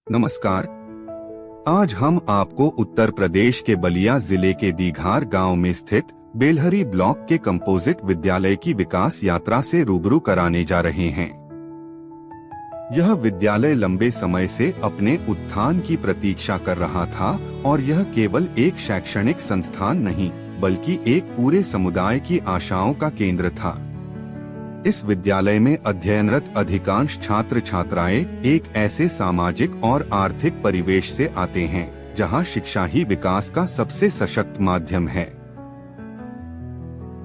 नमस्कार। आज हम आपको उत्तर प्रदेश के बलिया जिले के दीघार गांव में स्थित बेलहरी ब्लॉक के कंपोजिट विद्यालय की विकास यात्रा से रूबरू कराने जा रहे हैं। यह विद्यालय लंबे समय से अपने उत्थान की प्रतीक्षा कर रहा था और यह केवल एक शैक्षणिक संस्थान नहीं बल्कि एक पूरे समुदाय की आशाओं का केंद्र था। इस विद्यालय में अध्ययनरत अधिकांश छात्र छात्राएं एक ऐसे सामाजिक और आर्थिक परिवेश से आते हैं जहां शिक्षा ही विकास का सबसे सशक्त माध्यम है।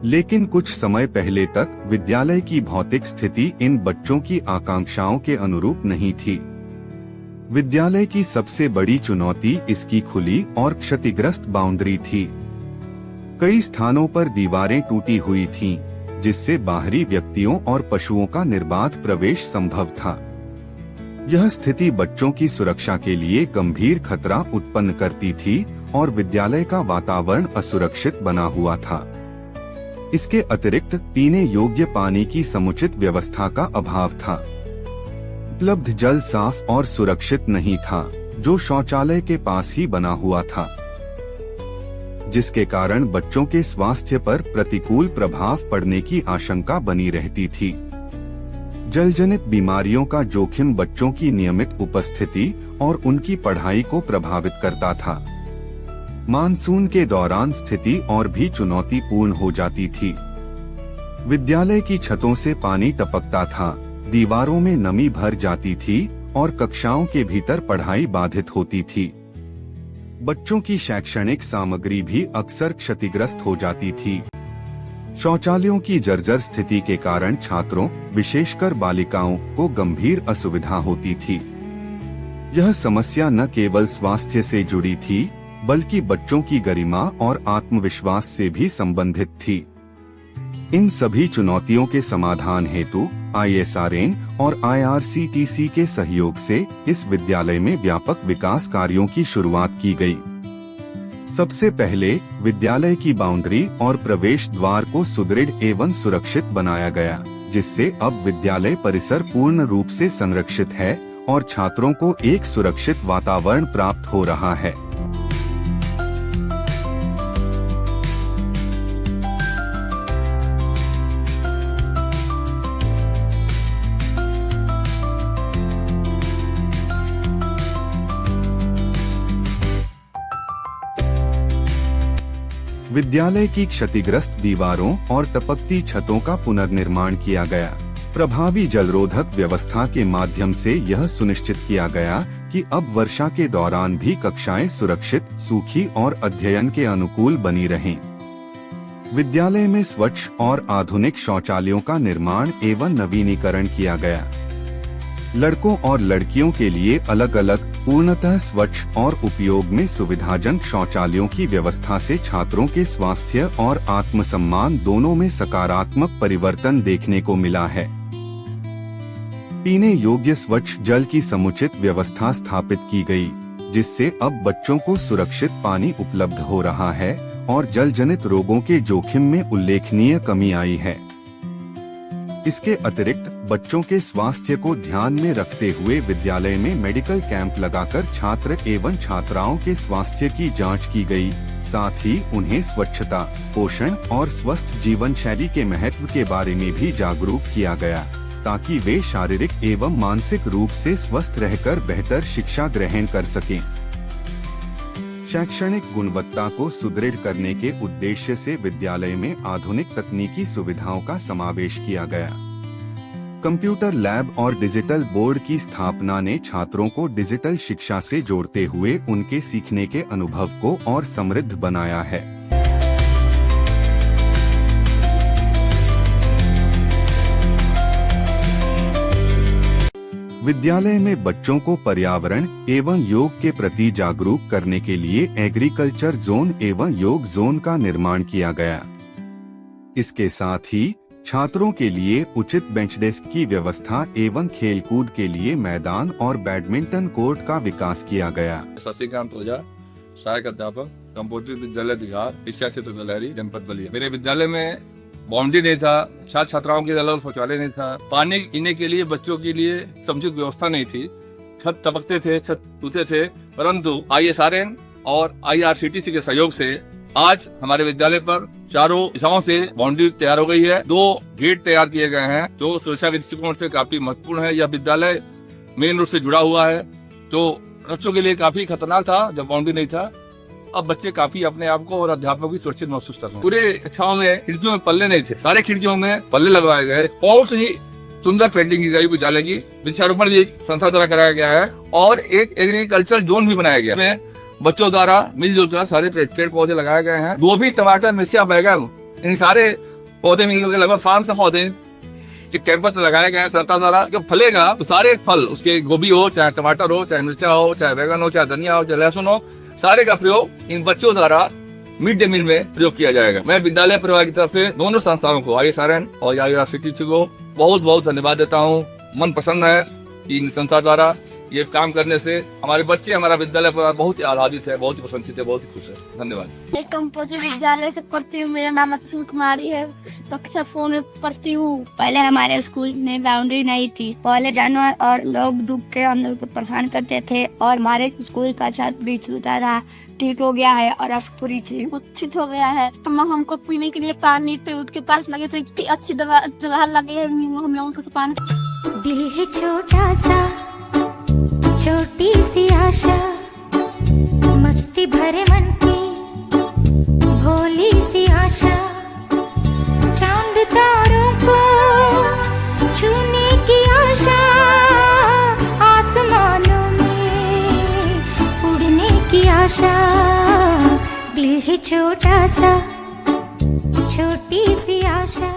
लेकिन कुछ समय पहले तक विद्यालय की भौतिक स्थिति इन बच्चों की आकांक्षाओं के अनुरूप नहीं थी। विद्यालय की सबसे बड़ी चुनौती इसकी खुली और क्षतिग्रस्त बाउंड्री थी। कई स्थानों पर दीवारें टूटी हुई थीं, जिससे बाहरी व्यक्तियों और पशुओं का निर्बाध प्रवेश संभव था। यह स्थिति बच्चों की सुरक्षा के लिए गंभीर खतरा उत्पन्न करती थी और विद्यालय का वातावरण असुरक्षित बना हुआ था। इसके अतिरिक्त पीने योग्य पानी की समुचित व्यवस्था का अभाव था। उपलब्ध जल साफ और सुरक्षित नहीं था, जो शौचालय के पास ही बना हुआ था, जिसके कारण बच्चों के स्वास्थ्य पर प्रतिकूल प्रभाव पड़ने की आशंका बनी रहती थी। जलजनित बीमारियों का जोखिम बच्चों की नियमित उपस्थिति और उनकी पढ़ाई को प्रभावित करता था। मानसून के दौरान स्थिति और भी चुनौतीपूर्ण हो जाती थी। विद्यालय की छतों से पानी टपकता था, दीवारों में नमी भर जाती थी और कक्षाओं के भीतर पढ़ाई बाधित होती थी। बच्चों की शैक्षणिक सामग्री भी अक्सर क्षतिग्रस्त हो जाती थी। शौचालयों की जर्जर स्थिति के कारण छात्रों, विशेषकर बालिकाओं को गंभीर असुविधा होती थी। यह समस्या न केवल स्वास्थ्य से जुड़ी थी बल्कि बच्चों की गरिमा और आत्मविश्वास से भी संबंधित थी। इन सभी चुनौतियों के समाधान हेतु ISRN और IRCTC के सहयोग से इस विद्यालय में व्यापक विकास कार्यों की शुरुआत की गई। सबसे पहले विद्यालय की बाउंड्री और प्रवेश द्वार को सुदृढ़ एवं सुरक्षित बनाया गया, जिससे अब विद्यालय परिसर पूर्ण रूप से संरक्षित है और छात्रों को एक सुरक्षित वातावरण प्राप्त हो रहा है। विद्यालय की क्षतिग्रस्त दीवारों और टपकती छतों का पुनर्निर्माण किया गया। प्रभावी जलरोधक व्यवस्था के माध्यम से यह सुनिश्चित किया गया कि अब वर्षा के दौरान भी कक्षाएं सुरक्षित, सूखी और अध्ययन के अनुकूल बनी रहें। विद्यालय में स्वच्छ और आधुनिक शौचालयों का निर्माण एवं नवीनीकरण किया गया। लड़कों और लड़कियों के लिए अलग अलग पूर्णतः स्वच्छ और उपयोग में सुविधाजनक शौचालयों की व्यवस्था से छात्रों के स्वास्थ्य और आत्मसम्मान दोनों में सकारात्मक परिवर्तन देखने को मिला है। पीने योग्य स्वच्छ जल की समुचित व्यवस्था स्थापित की गई, जिससे अब बच्चों को सुरक्षित पानी उपलब्ध हो रहा है और जलजनित रोगों के जोखिम में उल्लेखनीय कमी आई है। इसके अतिरिक्त बच्चों के स्वास्थ्य को ध्यान में रखते हुए विद्यालय में मेडिकल कैंप लगाकर छात्र एवं छात्राओं के स्वास्थ्य की जांच की गई। साथ ही उन्हें स्वच्छता, पोषण और स्वस्थ जीवन शैली के महत्व के बारे में भी जागरूक किया गया, ताकि वे शारीरिक एवं मानसिक रूप से स्वस्थ रहकर बेहतर शिक्षा ग्रहण कर सकें। शैक्षणिक गुणवत्ता को सुदृढ़ करने के उद्देश्य से विद्यालय में आधुनिक तकनीकी सुविधाओं का समावेश किया गया। कंप्यूटर लैब और डिजिटल बोर्ड की स्थापना ने छात्रों को डिजिटल शिक्षा से जोड़ते हुए उनके सीखने के अनुभव को और समृद्ध बनाया है। विद्यालय में बच्चों को पर्यावरण एवं योग के प्रति जागरूक करने के लिए एग्रीकल्चर जोन एवं योग जोन का निर्माण किया गया। इसके साथ ही छात्रों के लिए उचित बेंच डेस्क की व्यवस्था एवं खेलकूद के लिए मैदान और बैडमिंटन कोर्ट का विकास किया गया। शशिकांत ओझा, सहायक अध्यापक, कंपोजिट विद्यालय दीघार, शिक्षा क्षेत्र बेलहरी, जनपद बलिया। मेरे विद्यालय में बाउंड्री नहीं था, छात्र छात्राओं के लिए अलग शौचालय नहीं था, पानी पीने के लिए बच्चों के लिए समुचित व्यवस्था नहीं थी। छत टपकते थे, छत टूटते थे, परंतु ISRN और IRCTC के सहयोग से आज हमारे विद्यालय पर चारों दिशाओं से बाउंड्री तैयार हो गई है। 2 गेट तैयार किए गए हैं जो सुरक्षा के दृष्टिकोण से काफी महत्वपूर्ण है। यह विद्यालय मेन रोड से जुड़ा हुआ है, तो बच्चों के लिए काफी खतरनाक था जब बाउंड्री नहीं था। अब बच्चे काफी अपने आप को और अध्यापकों की सुरक्षित महसूस कर रहे हैं। पूरे कक्षाओं में खिड़कियों में पल्ले नहीं थे, सारे खिड़कियों में पल्ले लगवाए गए। बहुत ही सुंदर पेंटिंग की गई विद्यालय की। वृक्षारोपण भी संस्था द्वारा कराया गया है और एक एग्रीकल्चर जोन भी बनाया गया है। बच्चों द्वारा मिलजुल कर सारे पेड़ पौधे लगाए गए हैं। गोभी, टमाटर, मिर्चियाँ, बैगन, इन सारे पौधे मिलकर लगभग 500 पौधे एक कैंपस में लगाया गया है सरकार द्वारा। जब फलेगा तो सारे फल, उसके गोभी हो, चाहे टमाटर हो, चाहे मिर्चा हो, चाहे बैगन हो, चाहे धनिया हो, चाहे लहसुन हो, सारे का प्रयोग इन बच्चों द्वारा मिड डे मील में प्रयोग किया जाएगा। मैं विद्यालय परिवार की तरफ से दोनों संस्थाओं को, ISRN और IRCTC को बहुत बहुत धन्यवाद देता हूँ। मन प्रसन्न है कि इन संस्था द्वारा ये काम करने से हमारे बच्चे, हमारा विद्यालय परिवार बहुत ही आह्लादित है, बहुत ही प्रसन्नचित है, बहुत ही खुश है। धन्यवाद। मैं कंपोजिट विद्यालय से पढ़ती हूँ। मेरा नाम अक्षु कुमारी है। कक्षा 4 में पढ़ती हूँ। पहले हमारे स्कूल में बाउंड्री नहीं थी। पहले जानवर और लोग डूब के हम लोग को परेशान करते थे और हमारे स्कूल का छत भी टूटा रहा, ठीक हो गया है और अब पूरी चीज उचित हो गया है। हमको पीने के लिए पानी पेड़ के पास लगे थे, इतनी अच्छी जगह लगे हम लोगों को पानी। दिल है छोटा सा, छोटी सी आशा, मस्ती भरे मन की भोली सी आशा, चांद तारों को छूने की आशा, आसमानों में उड़ने की आशा। दिल है छोटा सा, छोटी सी आशा।